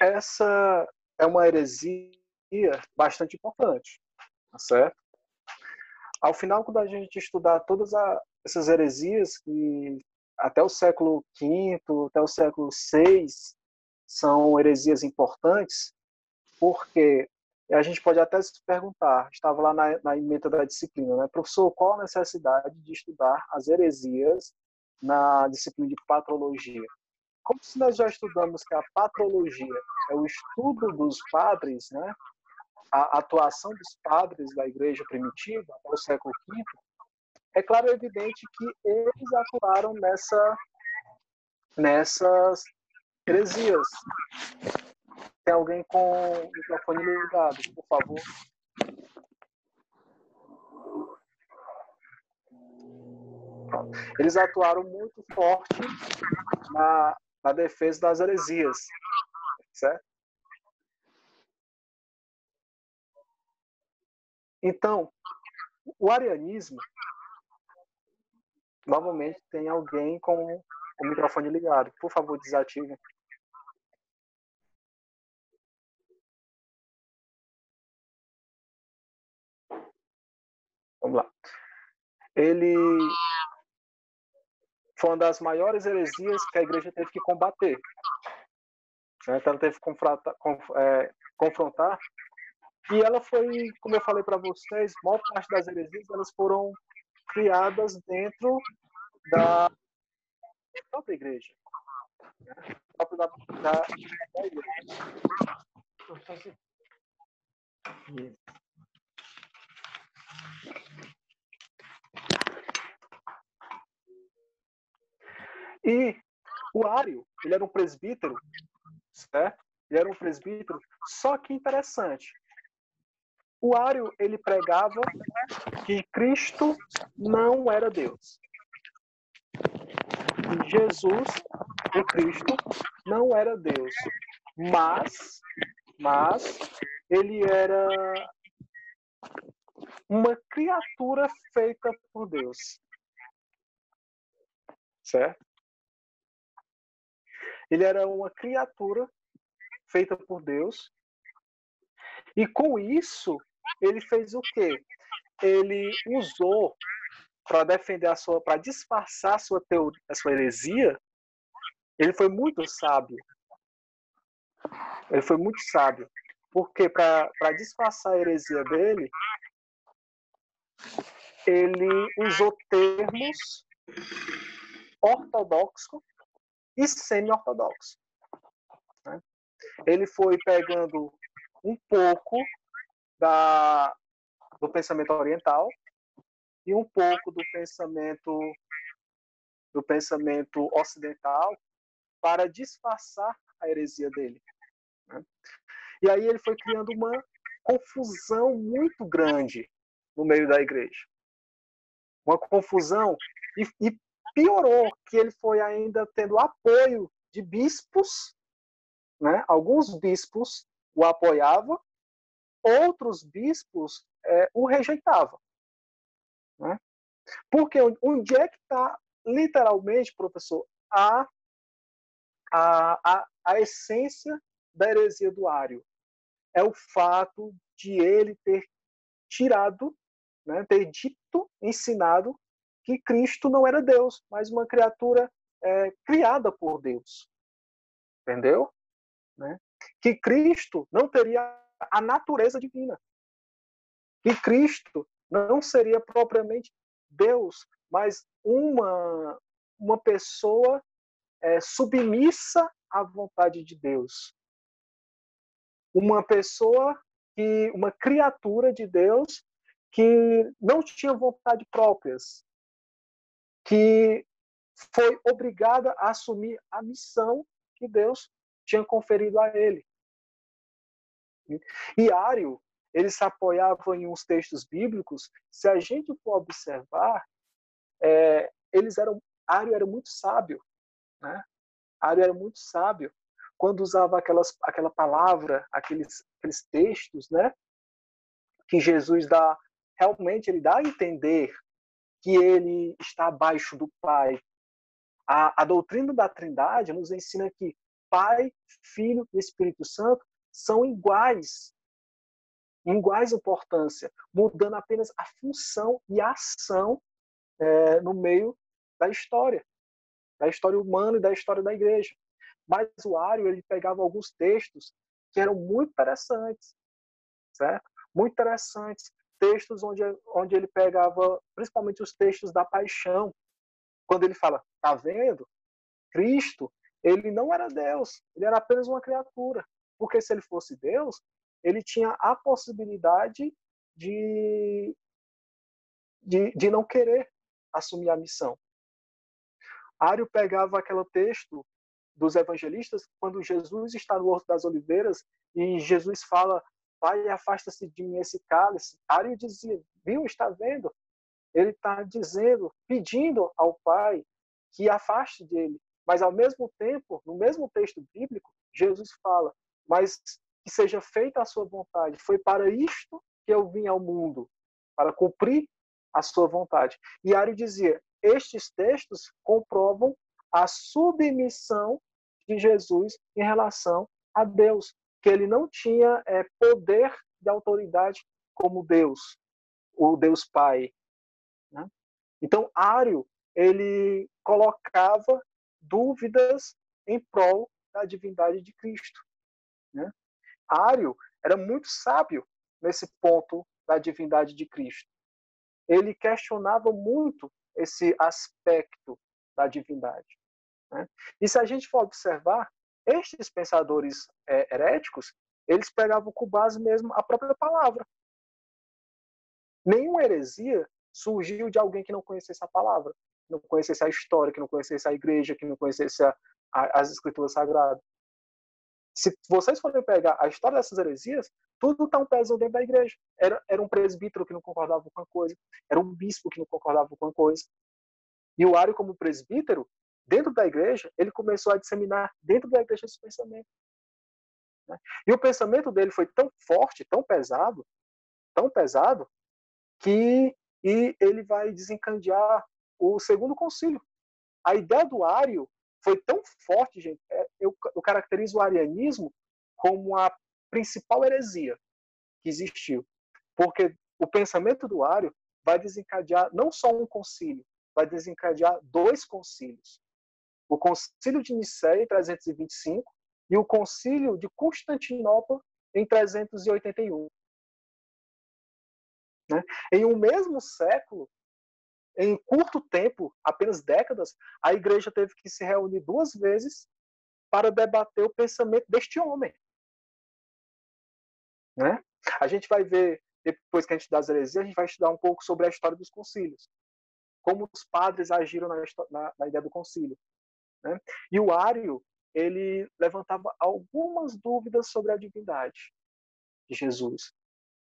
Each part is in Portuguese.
essa é uma heresia bastante importante, tá certo? Ao final, quando a gente estudar todas essas heresias, que até o século V, até o século VI, são heresias importantes, porque a gente pode até se perguntar, estava lá na ementa da disciplina, né? Professor, qual a necessidade de estudar as heresias na disciplina de patrologia? Como se nós já estudamos que a patrologia é o estudo dos padres, né? A atuação dos padres da igreja primitiva, até o século V, é claro e evidente que eles atuaram nessas heresias. Tem alguém com o microfone ligado, por favor? Eles atuaram muito forte na defesa das heresias, certo? Então, o arianismo, novamente, tem alguém com o microfone ligado. Por favor, desative. Vamos lá. Ele foi uma das maiores heresias que a igreja teve que combater. Né? Ela teve que confrontar. E ela foi, como eu falei para vocês, a maior parte das heresias elas foram criadas dentro da própria igreja. Né? Da igreja. E o Ário, ele era um presbítero, certo? Ele era um presbítero, só que interessante. O Ário, ele pregava que Cristo não era Deus. Que Jesus, o Cristo, não era Deus. Mas ele era uma criatura feita por Deus. Certo? Ele era uma criatura feita por Deus. E com isso, ele fez o quê? Ele usou para defender para disfarçar a sua teoria, a sua heresia. Ele foi muito sábio. Ele foi muito sábio. Porque para disfarçar a heresia dele, ele usou termos ortodoxos e semi-ortodoxos. Né? Ele foi pegando um pouco do pensamento oriental e um pouco do pensamento ocidental para disfarçar a heresia dele. Né? E aí ele foi criando uma confusão muito grande no meio da igreja. Uma confusão, e piorou que ele foi ainda tendo apoio de bispos, né? Alguns bispos o apoiavam, outros bispos o rejeitavam. Né? Porque onde é que está, literalmente, professor, a essência da heresia do Ário? É o fato de ele ter tirado, né, ter dito, ensinado que Cristo não era Deus, mas uma criatura criada por Deus. Entendeu? Né? Que Cristo não teria a natureza divina. Que Cristo não seria propriamente Deus, mas uma pessoa submissa à vontade de Deus. Uma pessoa uma criatura de Deus que não tinha vontade próprias, que foi obrigada a assumir a missão que Deus tinha conferido a ele. E Ário, ele se apoiava em uns textos bíblicos. Se a gente for observar, Ário era muito sábio, né? Ário era muito sábio quando usava aquela palavra, aqueles textos, né? Que Jesus realmente ele dá a entender que ele está abaixo do Pai. A doutrina da Trindade nos ensina que Pai, Filho e Espírito Santo são iguais, em iguais importância, mudando apenas a função e a ação no meio da história humana e da história da igreja. Mas o Ario, ele pegava alguns textos que eram muito interessantes, certo? Muito interessantes. Textos onde ele pegava, principalmente os textos da paixão, quando ele fala, tá vendo? Cristo, ele não era Deus, ele era apenas uma criatura. Porque se ele fosse Deus, ele tinha a possibilidade de não querer assumir a missão. Ario pegava aquele texto dos evangelistas, quando Jesus está no Horto das Oliveiras e Jesus fala, Pai, afasta-se de mim esse cálice. Ario dizia, viu, está vendo? Ele está dizendo, pedindo ao Pai que afaste dele. Mas, ao mesmo tempo, no mesmo texto bíblico, Jesus fala, mas que seja feita a sua vontade. Foi para isto que eu vim ao mundo, para cumprir a sua vontade. E Ario dizia, estes textos comprovam a submissão de Jesus em relação a Deus, que ele não tinha poder de autoridade como Deus, o Deus Pai. Né? Então, Ario, ele colocava dúvidas em prol da divindade de Cristo. Né? Ario era muito sábio nesse ponto da divindade de Cristo. Ele questionava muito esse aspecto da divindade. Né? E se a gente for observar, estes pensadores heréticos, eles pegavam com base mesmo a própria palavra. Nenhuma heresia surgiu de alguém que não conhecesse a palavra, que não conhecesse a história, que não conhecesse a igreja, que não conhecesse as escrituras sagradas. Se vocês forem pegar a história dessas heresias, tudo está um peso dentro da igreja. Era um presbítero que não concordava com uma coisa, era um bispo que não concordava com uma coisa. E o Ario, como presbítero, dentro da igreja, ele começou a disseminar dentro da igreja esse pensamento. Né? E o pensamento dele foi tão forte, tão pesado, que ele vai desencadear o segundo concílio. A ideia do Ario foi tão forte, gente, eu caracterizo o arianismo como a principal heresia que existiu. Porque o pensamento do Ario vai desencadear não só um concílio, vai desencadear 2 concílios. O concílio de Nicéia, em 325, e o concílio de Constantinopla, em 381. Né? Em um mesmo século, em curto tempo, apenas décadas, a igreja teve que se reunir 2 vezes para debater o pensamento deste homem. Né? A gente vai ver, depois que a gente estudar as heresias, a gente vai estudar um pouco sobre a história dos concílios. Como os padres agiram na ideia do concílio. Né? E o Ario, ele levantava algumas dúvidas sobre a divindade de Jesus,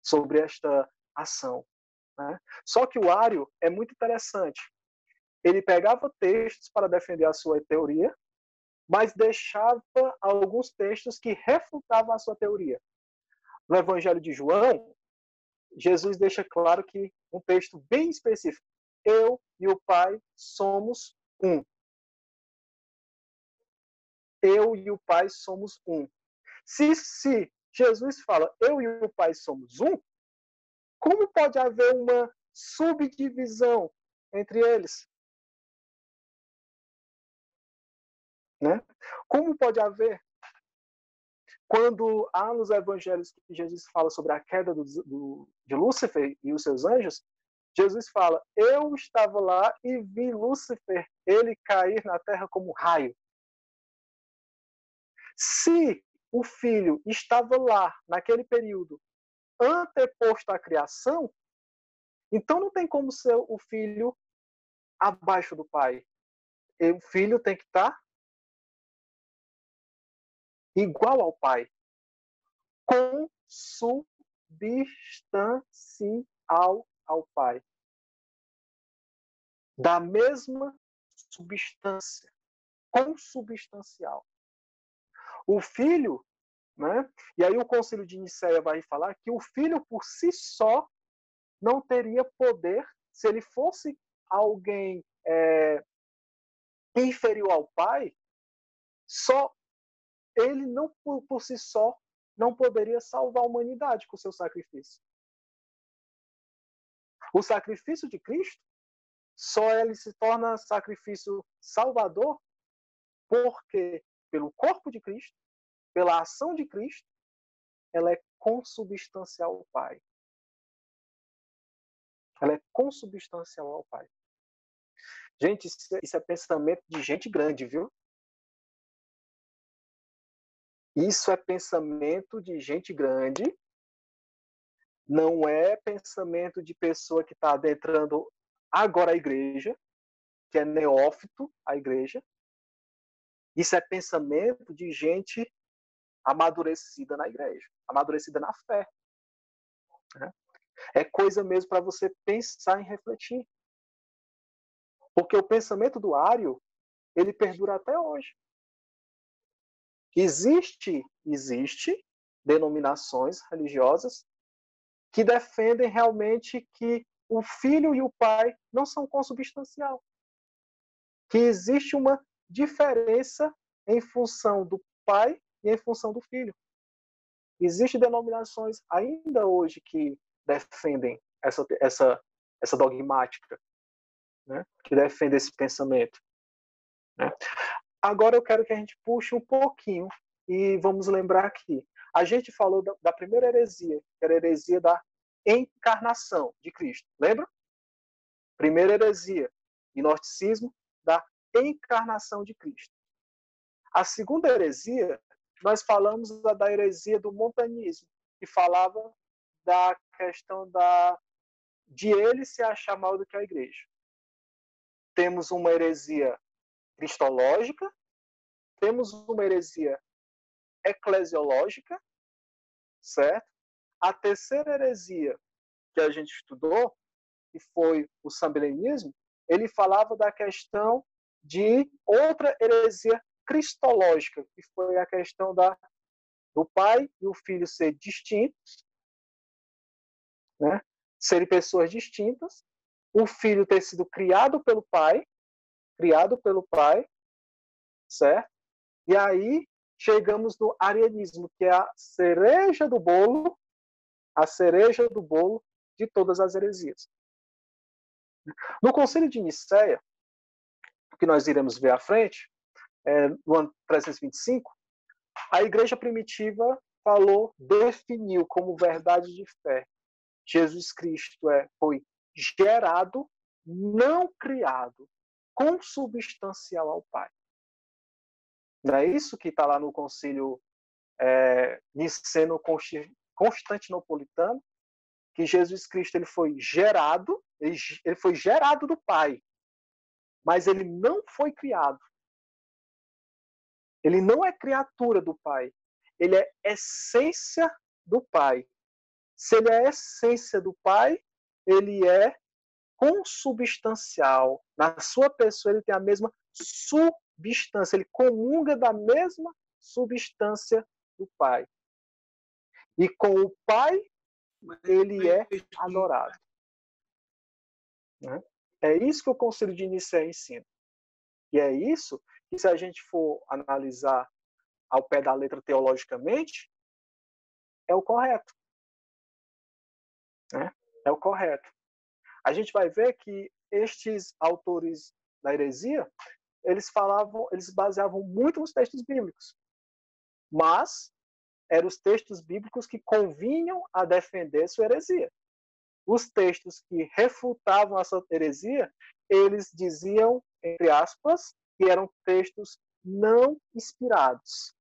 sobre esta ação. Né? Só que o Ario é muito interessante. Ele pegava textos para defender a sua teoria, mas deixava alguns textos que refutavam a sua teoria. No Evangelho de João, Jesus deixa claro que um texto bem específico, eu e o Pai somos um. Eu e o Pai somos um. Se Jesus fala, eu e o Pai somos um, como pode haver uma subdivisão entre eles? Né? Como pode haver? Quando há nos evangelhos que Jesus fala sobre a queda de Lúcifer e os seus anjos, Jesus fala, eu estava lá e vi Lúcifer, ele cair na terra como um raio. Se o filho estava lá, naquele período, anteposto à criação, então não tem como ser o filho abaixo do pai. E o filho tem que estar igual ao pai. Consubstancial ao pai. Da mesma substância. Consubstancial. O filho, né? E aí o concílio de Nicéia vai falar que o filho por si só não teria poder se ele fosse alguém inferior ao pai, só ele não por si só não poderia salvar a humanidade com seu sacrifício. O sacrifício de Cristo só ele se torna sacrifício salvador porque pelo corpo de Cristo, pela ação de Cristo, ela é consubstancial ao Pai. Ela é consubstancial ao Pai. Gente, isso é pensamento de gente grande, viu? Isso é pensamento de gente grande, não é pensamento de pessoa que está adentrando agora a igreja, que é neófito à igreja. Isso é pensamento de gente amadurecida na igreja, amadurecida na fé. Né? É coisa mesmo para você pensar e refletir. Porque o pensamento do Ário, ele perdura até hoje. Existe denominações religiosas que defendem realmente que o filho e o pai não são consubstancial. Que existe uma diferença em função do pai e em função do filho. Existem denominações ainda hoje que defendem essa dogmática, né? Que defendem esse pensamento. Né? Agora eu quero que a gente puxe um pouquinho e vamos lembrar aqui. A gente falou da primeira heresia, que era a heresia da encarnação de Cristo. Lembra? Primeira heresia, gnosticismo da encarnação de Cristo. A segunda heresia, nós falamos da heresia do montanismo, que falava da questão de ele se achar maior do que a igreja. Temos uma heresia cristológica, temos uma heresia eclesiológica, certo? A terceira heresia que a gente estudou, que foi o sambelenismo, ele falava da questão de outra heresia cristológica, que foi a questão do pai e o filho ser distintos, né? Serem pessoas distintas, o filho ter sido criado pelo pai, certo? E aí chegamos no arianismo, que é a cereja do bolo de todas as heresias. No Concílio de Nicéia, que nós iremos ver à frente, no ano 325, a igreja primitiva definiu como verdade de fé. Jesus Cristo foi gerado, não criado, consubstancial ao Pai. Não é isso que está lá no Concílio Niceno-Constantinopolitano, que Jesus Cristo ele foi gerado do Pai, mas ele não foi criado. Ele não é criatura do Pai, ele é essência do Pai. Se ele é essência do Pai, ele é consubstancial. Na sua pessoa ele tem a mesma substância, ele comunga da mesma substância do Pai. E com o Pai, ele é adorado. Né? É isso que o Concílio de Nicéia ensina. E é isso que, se a gente for analisar ao pé da letra teologicamente, é o correto. Né? É o correto. A gente vai ver que estes autores da heresia, eles baseavam muito nos textos bíblicos. Mas eram os textos bíblicos que convinham a defender sua heresia. Os textos que refutavam essa heresia, eles diziam, entre aspas, que eram textos não inspirados.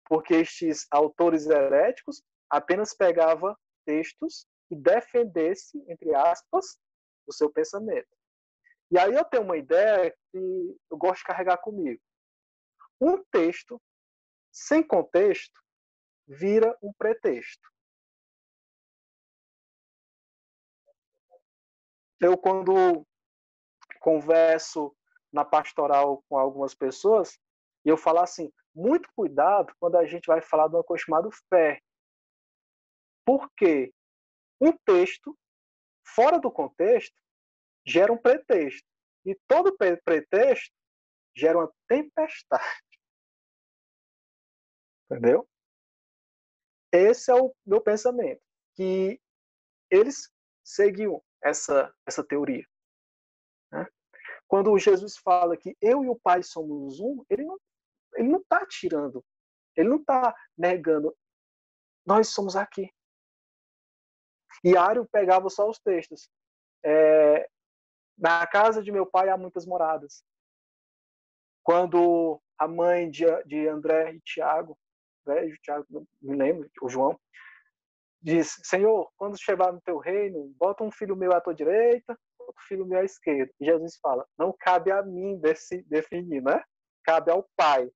Porque estes autores heréticos apenas pegavam textos que defendessem, entre aspas, o seu pensamento. E aí eu tenho uma ideia que eu gosto de carregar comigo. Um texto sem contexto vira um pretexto. Eu, quando converso na pastoral com algumas pessoas, e eu falo assim, muito cuidado quando a gente vai falar de uma coisa chamada fé. Porque um texto, fora do contexto, gera um pretexto. E todo pretexto gera uma tempestade. Entendeu? Esse é o meu pensamento, que eles seguiam essa teoria. Né? Quando Jesus fala que eu e o Pai somos um, ele não está tirando, ele não está negando, nós somos aqui. E Ario pegava só os textos. Na casa de meu pai há muitas moradas. Quando a mãe de André e Tiago, Tiago, não me lembro, o João, diz, Senhor, quando chegar no teu reino, bota um filho meu à tua direita, outro filho meu à esquerda. E Jesus fala, não cabe a mim definir, né? Cabe ao Pai.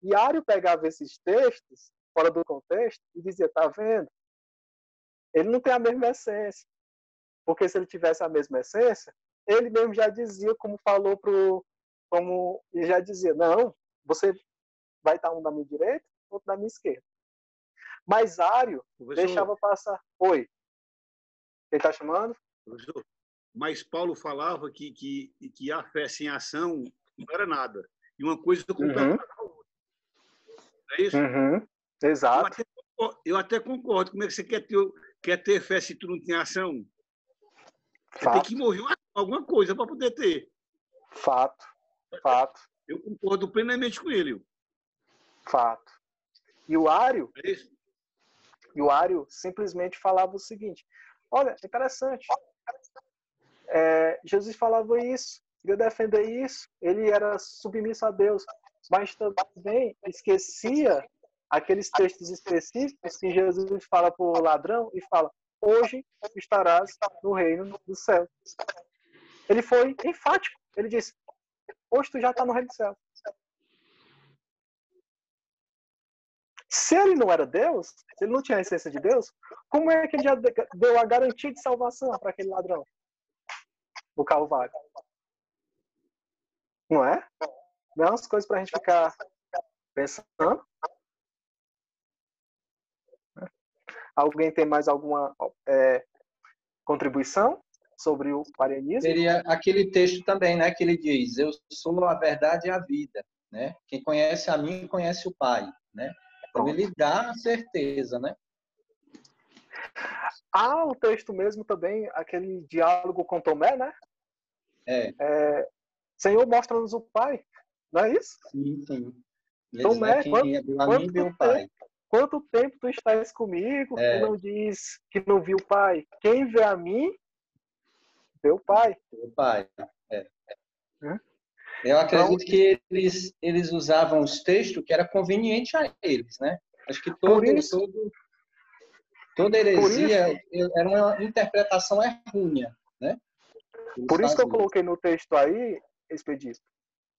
E Ario pegava esses textos, fora do contexto, e dizia, tá vendo? Ele não tem a mesma essência. Porque se ele tivesse a mesma essência, ele mesmo já dizia, como ele já dizia, não, você vai estar um da minha direita, outro da minha esquerda. Mas Ario deixava passar. Oi. Quem está chamando? Professor, mas Paulo falava que a fé sem ação não era nada. E uma coisa completava a outra. Não é isso? Exato. Eu até concordo. Como é que você quer ter fé se tu não tem ação? Você tem que morrer alguma coisa para poder ter. Fato. Eu concordo plenamente com ele. Fato. E o Ario simplesmente falava o seguinte, olha, interessante, Jesus falava isso, queria defender isso, ele era submisso a Deus, mas também esquecia aqueles textos específicos que Jesus fala para o ladrão e fala, hoje estarás no reino do céu. Ele foi enfático, ele disse, hoje tu já está no reino do céu. Se ele não era Deus, se ele não tinha a essência de Deus, como é que ele já deu a garantia de salvação para aquele ladrão no Calvário? Não é? Não é umas coisas para a gente ficar pensando. Alguém tem mais alguma contribuição sobre o arianismo? Seria aquele texto também, né, que ele diz, eu sou a verdade e a vida, né? Quem conhece a mim, conhece o Pai, né? Então ele dá a certeza, né? O texto mesmo também, aquele diálogo com Tomé, né? Senhor, mostra-nos o Pai, não é isso? Sim. Tomé, quanto tempo tu estás comigo e não diz que não viu o Pai? Quem vê a mim, vê o Pai. O Pai, Eu acredito que eles usavam os textos que era conveniente a eles, né? Acho que toda heresia era uma interpretação errônea, né? Por isso que eu coloquei no texto aí, Expedito,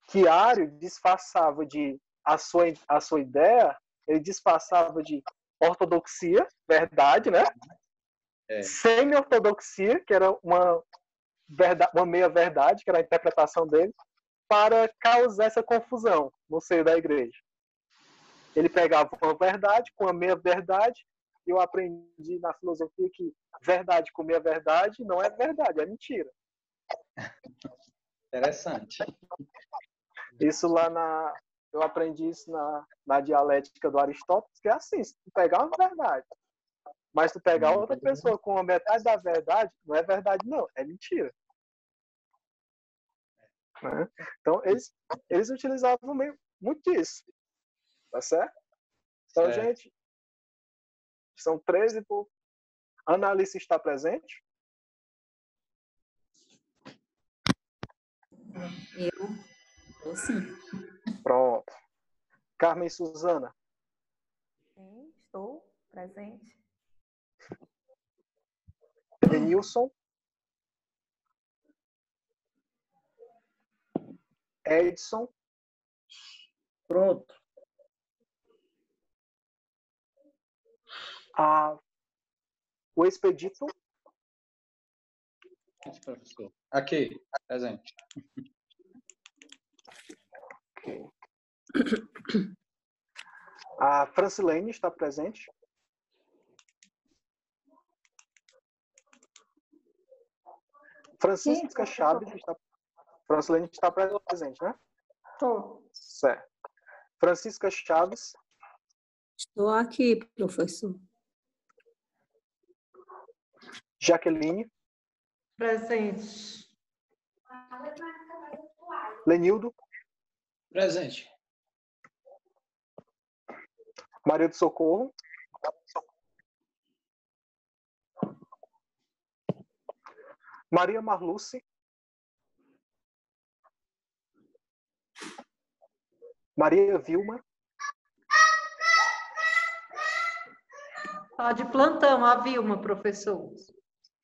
que Ario disfarçava de a sua ideia, ele disfarçava de ortodoxia, verdade, né? Semi-ortodoxia, que era uma meia-verdade, que era a interpretação dele, para causar essa confusão no seio da igreja. Ele pegava uma verdade com a meia-verdade, e eu aprendi na filosofia que verdade com meia-verdade não é verdade, é mentira. Interessante. Isso eu aprendi isso na dialética do Aristóteles, que é assim, se tu pegar uma verdade, mas tu pegar outra pessoa com a metade da verdade, não é verdade não, é mentira. Né? Então, eles utilizavam muito disso. Tá certo? Então, gente, são 13 por... Ana Alice está presente? Eu sim. Pronto. Carmen e Suzana? Sim, estou presente. Denilson? Edson? Pronto. O Expedito? Professor. Aqui, presente. Okay. A Francilene está presente? Francisca Chaves está... Francilene está presente, né? Tô. Certo. Francisca Chaves. Estou aqui, professor. Jaqueline. Presente. Lenildo. Presente. Maria do Socorro. Maria Marluce. Maria Vilma. Tá de plantão, a Vilma, professor.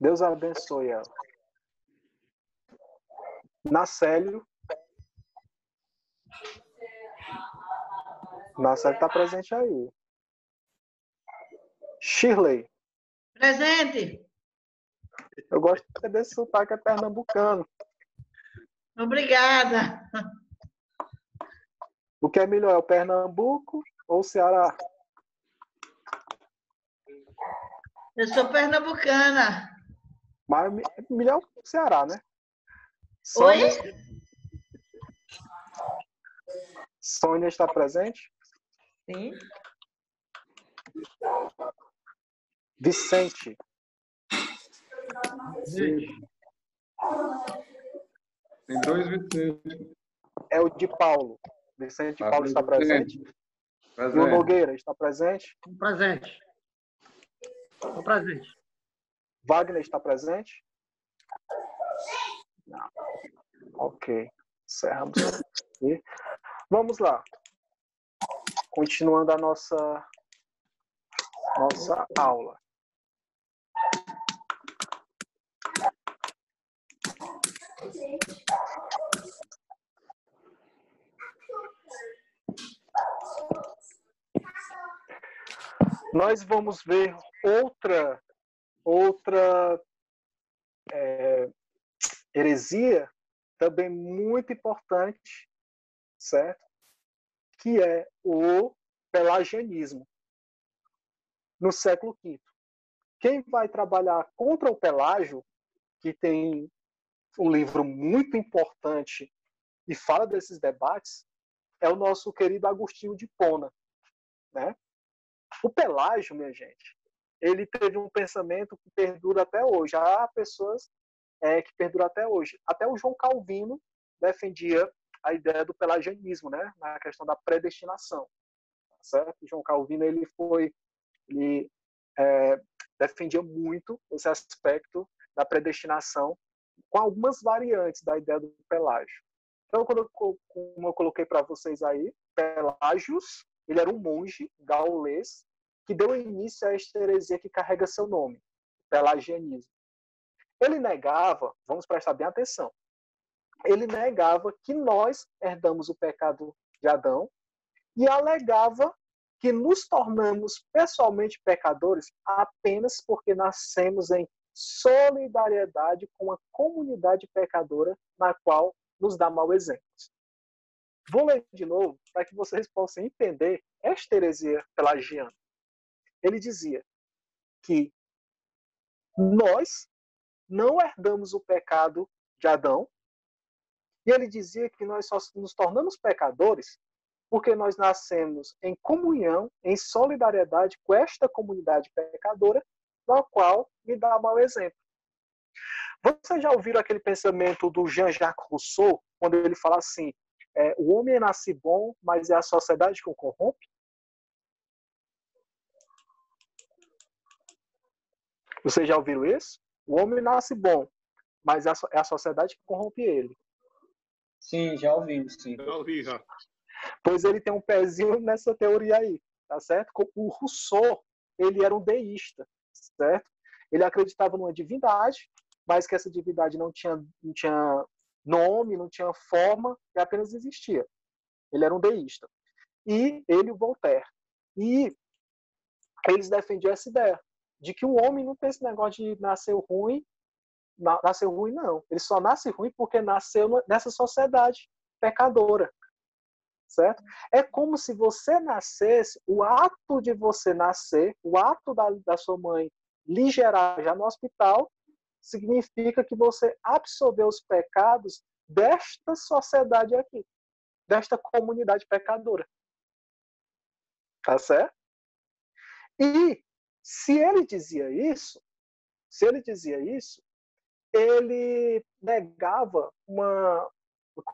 Deus abençoe ela. Nacélio. Nacélio está presente aí. Shirley. Presente. Eu gosto desse sotaque pernambucano. Obrigada. O que é melhor, é o Pernambuco ou o Ceará? Eu sou pernambucana. Mas melhor o Ceará, né? Oi? Sônia está presente? Sim. Vicente. Tem dois Vicente. É o de Paulo. Vicente de Paulo está presente? E o Nogueira está presente? Presente. Estou presente. Wagner está presente? Não. Ok. Encerramos aqui. Vamos lá. Continuando a nossa aula. Nós vamos ver outra heresia também muito importante, certo? Que é o pelagianismo, no século V. Quem vai trabalhar contra o Pelágio, que tem um livro muito importante e fala desses debates, é o nosso querido Agostinho de Hipona, né? O Pelágio, minha gente, ele teve um pensamento que perdura até hoje. Há pessoas que perduram até hoje. Até o João Calvino defendia a ideia do pelagianismo, né? Na questão da predestinação, certo? O João Calvino ele defendia muito esse aspecto da predestinação, com algumas variantes da ideia do Pelágio. Então, como eu coloquei para vocês aí, Pelágios, ele era um monge gaulês que deu início a esta heresia que carrega seu nome, pelagianismo. Ele negava, vamos prestar bem atenção, ele negava que nós herdamos o pecado de Adão e alegava que nos tornamos pessoalmente pecadores apenas porque nascemos em solidariedade com a comunidade pecadora na qual nos dá mau exemplo. Vou ler de novo para que vocês possam entender esta heresia pelagiana. Ele dizia que nós não herdamos o pecado de Adão, e ele dizia que nós só nos tornamos pecadores porque nós nascemos em comunhão, em solidariedade com esta comunidade pecadora, na qual me dá mau exemplo. Vocês já ouviram aquele pensamento do Jean-Jacques Rousseau, quando ele fala assim, o homem nasce bom, mas é a sociedade que o corrompe? Vocês já ouviram isso? O homem nasce bom, mas é a sociedade que corrompe ele. Sim, já ouvimos, sim. Já ouvi, já. Pois ele tem um pezinho nessa teoria aí, tá certo? O Rousseau, ele era um deísta, certo? Ele acreditava numa divindade, mas que essa divindade não tinha nome, não tinha forma, e apenas existia. Ele era um deísta. E ele e o Voltaire. E eles defendiam essa ideia de que o homem não tem esse negócio de nascer ruim, não. Ele só nasce ruim porque nasceu nessa sociedade pecadora, certo? É como se você nascesse, o ato de você nascer, o ato da sua mãe lhe gerar já no hospital, significa que você absorveu os pecados desta sociedade aqui. desta comunidade pecadora. Tá certo? E se ele dizia isso, ele negava uma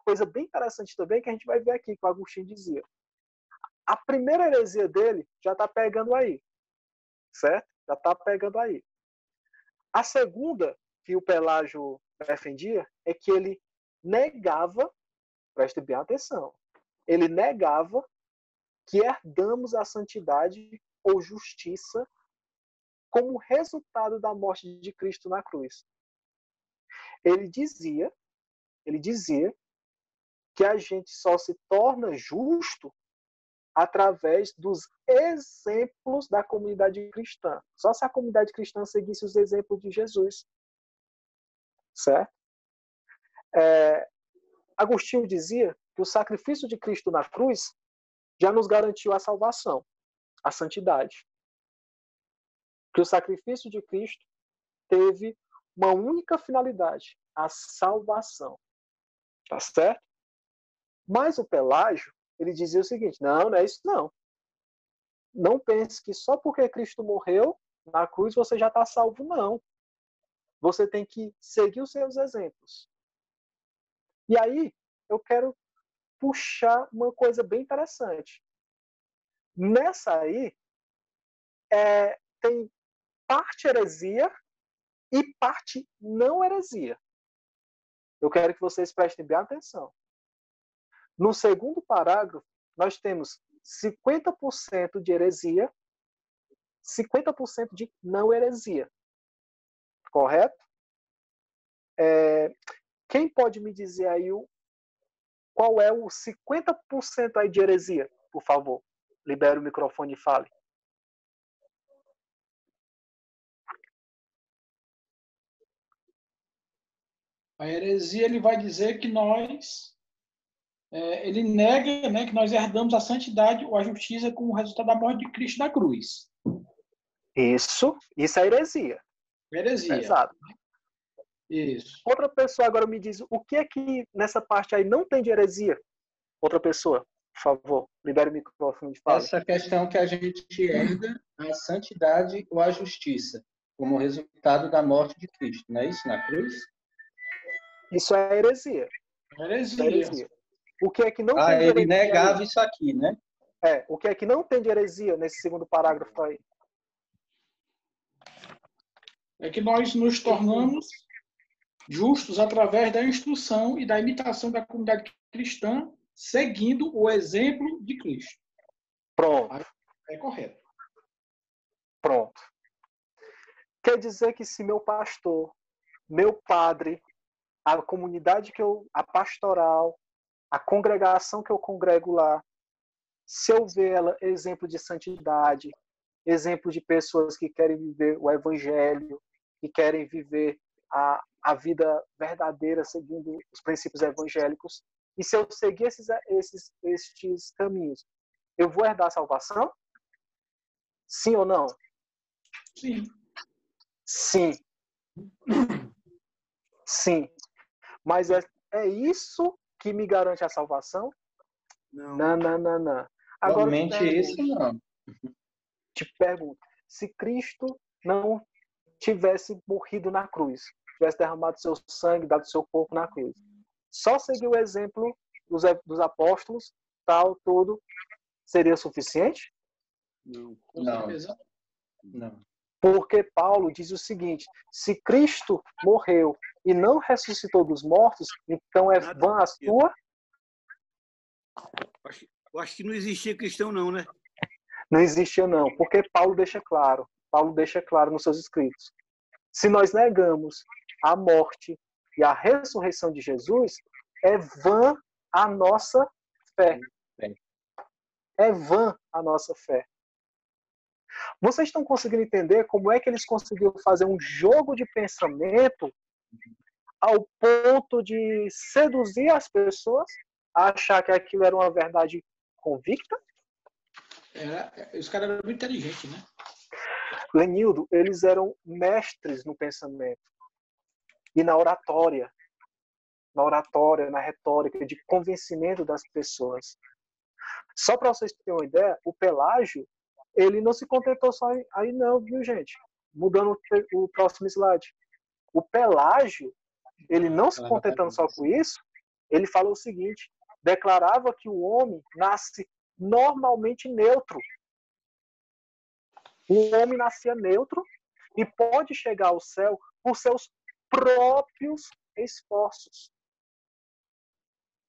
coisa bem interessante também, que a gente vai ver aqui, que o Agostinho dizia. A primeira heresia dele já está pegando aí, certo? Já está pegando aí. A segunda, que o Pelágio defendia, é que ele negava, preste bem atenção, ele negava que herdamos a santidade ou justiça como resultado da morte de Cristo na cruz. Ele dizia que a gente só se torna justo através dos exemplos da comunidade cristã. Só se a comunidade cristã seguisse os exemplos de Jesus. Certo? Agostinho dizia que o sacrifício de Cristo na cruz já nos garantiu a salvação, a santidade. Que o sacrifício de Cristo teve uma única finalidade, a salvação. Tá certo? Mas o Pelágio, ele dizia o seguinte, não é isso não. Não pense que só porque Cristo morreu na cruz você já está salvo, não. Você tem que seguir os seus exemplos. E aí, eu quero puxar uma coisa bem interessante. Nessa aí, tem parte heresia e parte não heresia. Eu quero que vocês prestem bem atenção. No segundo parágrafo, nós temos 50% de heresia, 50% de não heresia. Correto? Quem pode me dizer aí qual é o 50% aí de heresia, por favor? Libere o microfone e fale. A heresia, ele vai dizer que ele nega, né, que nós herdamos a santidade ou a justiça como resultado da morte de Cristo na cruz. Isso é heresia. Heresia. Exato. Isso. Outra pessoa agora me diz o que é que nessa parte aí não tem de heresia? Outra pessoa, por favor, libere o microfone de fala. Essa questão que a gente herda a santidade ou a justiça como resultado da morte de Cristo, não é isso, na cruz? Isso é heresia. Heresia. O que é que não tem de ele heresia? negava isso aqui, né? O que é que não tem de heresia nesse segundo parágrafo aí? É que nós nos tornamos justos através da instrução e da imitação da comunidade cristã, seguindo o exemplo de Cristo. Pronto. É correto. Pronto. Quer dizer que se meu pastor, meu padre, a comunidade a pastoral, a congregação que eu congrego lá, se eu ver ela exemplo de santidade, exemplo de pessoas que querem viver o evangelho, que querem viver a vida verdadeira seguindo os princípios evangélicos, e se eu seguir estes caminhos, eu vou herdar a salvação? Sim ou não? Sim. Sim. Mas é isso que me garante a salvação? Não. Agora, Somente isso, não. Te pergunto, se Cristo não tivesse morrido na cruz, tivesse derramado seu sangue, dado seu corpo na cruz, só seguir o exemplo dos apóstolos, tudo, seria suficiente? Não, com certeza não. Porque Paulo diz o seguinte, se Cristo morreu e não ressuscitou dos mortos, então é vã a sua... Eu acho que não existia cristão não, né? Não existia não, porque Paulo deixa claro nos seus escritos. Se nós negamos a morte e a ressurreição de Jesus, é vã a nossa fé. É vã a nossa fé. Vocês estão conseguindo entender como é que eles conseguiram fazer um jogo de pensamento ao ponto de seduzir as pessoas a achar que aquilo era uma verdade convicta? Os caras eram muito inteligentes, né? Lenildo, eles eram mestres no pensamento e na oratória. na oratória, na retórica, de convencimento das pessoas. Só para vocês terem uma ideia, o Pelágio, ele não se contentou só aí não, viu, gente? Mudando o próximo slide. O Pelágio, ele não se contentando só com isso, ele falou o seguinte, declarava que o homem nasce normalmente neutro. O homem nascia neutro e pode chegar ao céu por seus próprios esforços.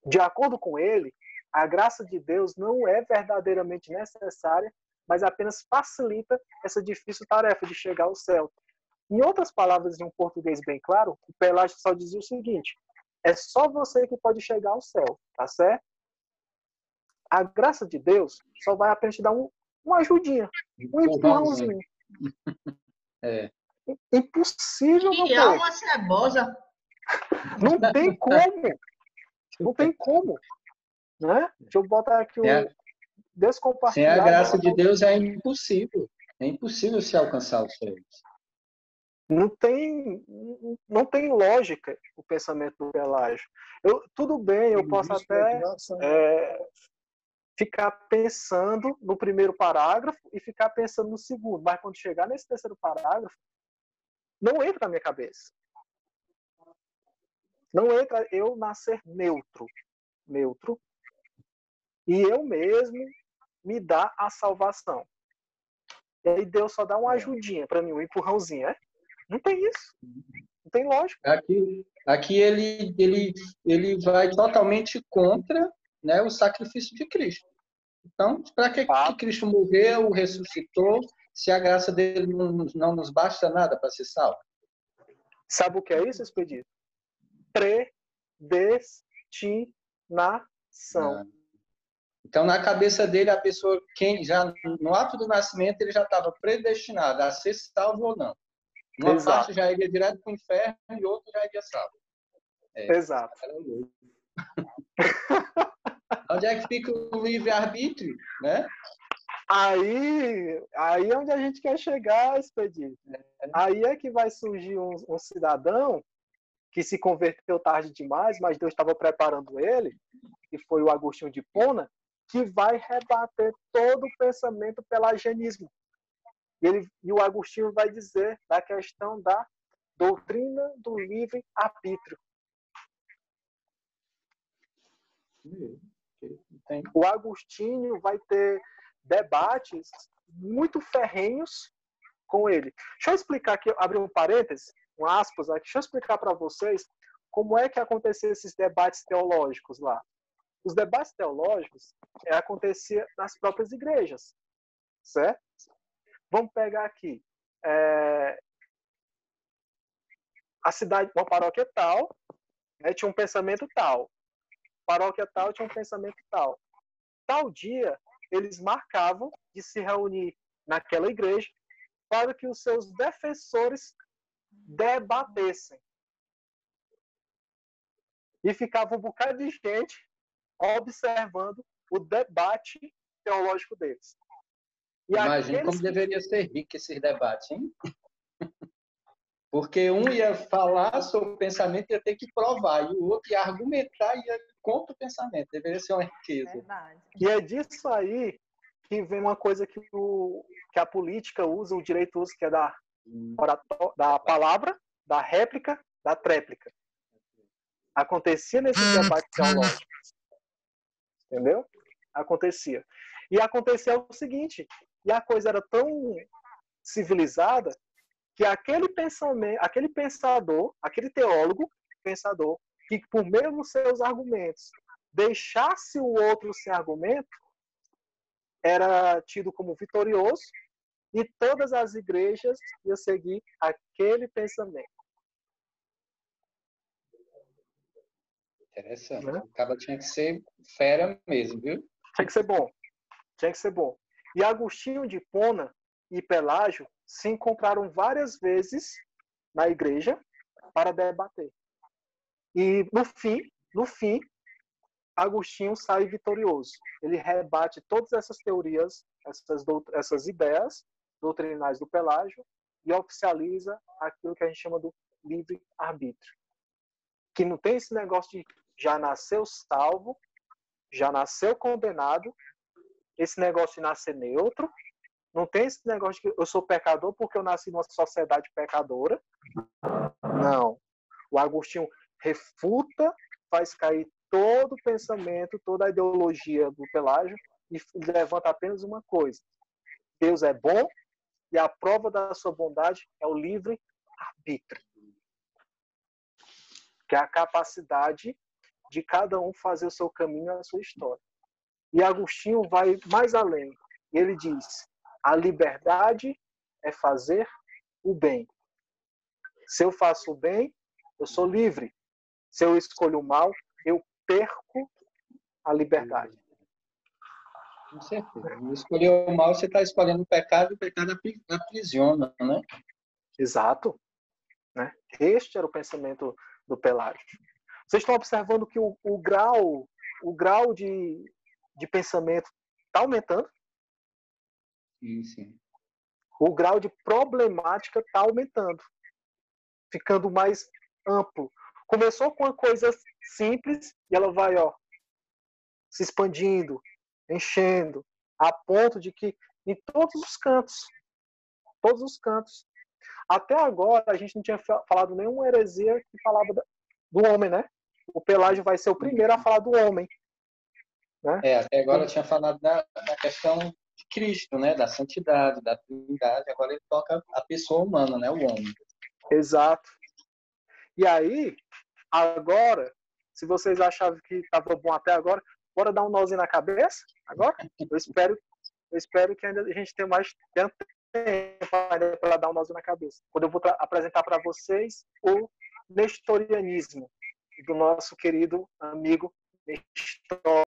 De acordo com ele, a graça de Deus não é verdadeiramente necessária, mas apenas facilita essa difícil tarefa de chegar ao céu. Em outras palavras, em um português bem claro, o Pelágio só dizia o seguinte, é só você que pode chegar ao céu, tá certo? A graça de Deus só vai apenas te dar uma ajudinha, um empurrãozinho. É. Impossível, meu Que povo. alma cebosa. Não tem como. Não tem como. Né? Deixa eu botar aqui o descompartilhar. Sem a graça de Deus é impossível. É impossível se alcançar os céus. Não tem lógica o pensamento do Pelágio. Tudo bem, eu posso até ficar pensando no primeiro parágrafo e ficar pensando no segundo, mas quando chegar nesse terceiro parágrafo, não entra na minha cabeça. Não entra eu nascer neutro, e eu mesmo me dar a salvação. E aí Deus só dá uma ajudinha para mim, um empurrãozinho, Não tem isso. Não tem lógica. Aqui ele vai totalmente contra, né, o sacrifício de Cristo. Então, para que Cristo morreu, ressuscitou, se a graça dele não nos basta nada para ser salvo? Sabe o que é isso, Expedito? Predestinação. Então, na cabeça dele, a pessoa, já no ato do nascimento, ele já estava predestinado a ser salvo ou não. Uma Exato. parte já iria direto para o inferno e outra já iria salvo. Exato. Onde é que fica o livre-arbítrio, né? Aí é onde a gente quer chegar, Expedito. Aí é que vai surgir um cidadão que se converteu tarde demais, mas Deus estava preparando ele, que foi o Agostinho de Hipona, que vai rebater todo o pensamento pelagianismo. E o Agostinho vai dizer da questão da doutrina do livre-arbítrio. O Agostinho vai ter debates muito ferrenhos com ele. Deixa eu explicar aqui, abrir um parênteses, um aspas aqui, deixa eu explicar para vocês como é que aconteciam esses debates teológicos lá. Os debates teológicos aconteciam nas próprias igrejas, certo? Vamos pegar aqui a cidade, uma paróquia tal, tinha um pensamento tal. Paróquia tal tinha um pensamento tal. Tal dia, eles marcavam de se reunir naquela igreja para que os seus defensores debatessem. E ficava um bocado de gente observando o debate teológico deles. Imagina como deveria ser rico esses debates, hein? Porque um ia falar sobre o pensamento e ia ter que provar, e o outro ia argumentar e ia contra o pensamento. Deveria ser uma riqueza. Verdade. E é disso aí que vem uma coisa que a política usa, o direito usa, que é da palavra, da réplica, da tréplica. Acontecia nesses debates teológicos. Entendeu? Acontecia. E acontecia o seguinte, e a coisa era tão civilizada que aquele pensador, aquele teólogo, pensador, que por meio dos seus argumentos deixasse o outro sem argumento, era tido como vitorioso e todas as igrejas iam seguir aquele pensamento. Interessante. Né? O cara tinha que ser fera mesmo, viu? Tinha que ser bom. Tinha que ser bom. E Agostinho de Hipona e Pelágio se encontraram várias vezes na igreja para debater. E no fim, Agostinho sai vitorioso. Ele rebate todas essas teorias, essas ideias doutrinais do Pelágio e oficializa aquilo que a gente chama do livre-arbítrio. que não tem esse negócio de já nasceu salvo, já nasceu condenado, esse negócio de nascer neutro, não tem esse negócio de que eu sou pecador porque eu nasci numa sociedade pecadora. Não. O Agostinho refuta, faz cair todo o pensamento, toda a ideologia do Pelágio e levanta apenas uma coisa. Deus é bom e a prova da sua bondade é o livre-arbítrio, que é a capacidade de cada um fazer o seu caminho, a sua história. E Agostinho vai mais além. Ele diz, a liberdade é fazer o bem. Se eu faço o bem, eu sou livre. Se eu escolho o mal, eu perco a liberdade. Com certeza. Escolher o mal, você está escolhendo o pecado, e o pecado aprisiona, né? Exato. Né? Este era o pensamento do Pelágio. Vocês estão observando que o grau de pensamento está aumentando? Sim, sim. O grau de problemática está aumentando, ficando mais amplo. Começou com uma coisa simples e ela vai, se expandindo, enchendo, a ponto de que em todos os cantos, até agora a gente não tinha falado nenhuma heresia que falava do homem, né? O Pelágio vai ser o primeiro a falar do homem. Né? Até agora eu tinha falado da questão de Cristo, né? Da santidade, da trindade. Agora ele toca a pessoa humana, né? O homem. Exato. E aí, agora, se vocês achavam que estava bom até agora, bora dar um nozinho na cabeça? Agora? Eu espero que ainda a gente tenha mais tempo para dar um nozinho na cabeça. Quando eu vou apresentar para vocês o nestorianismo do nosso querido amigo Nestor.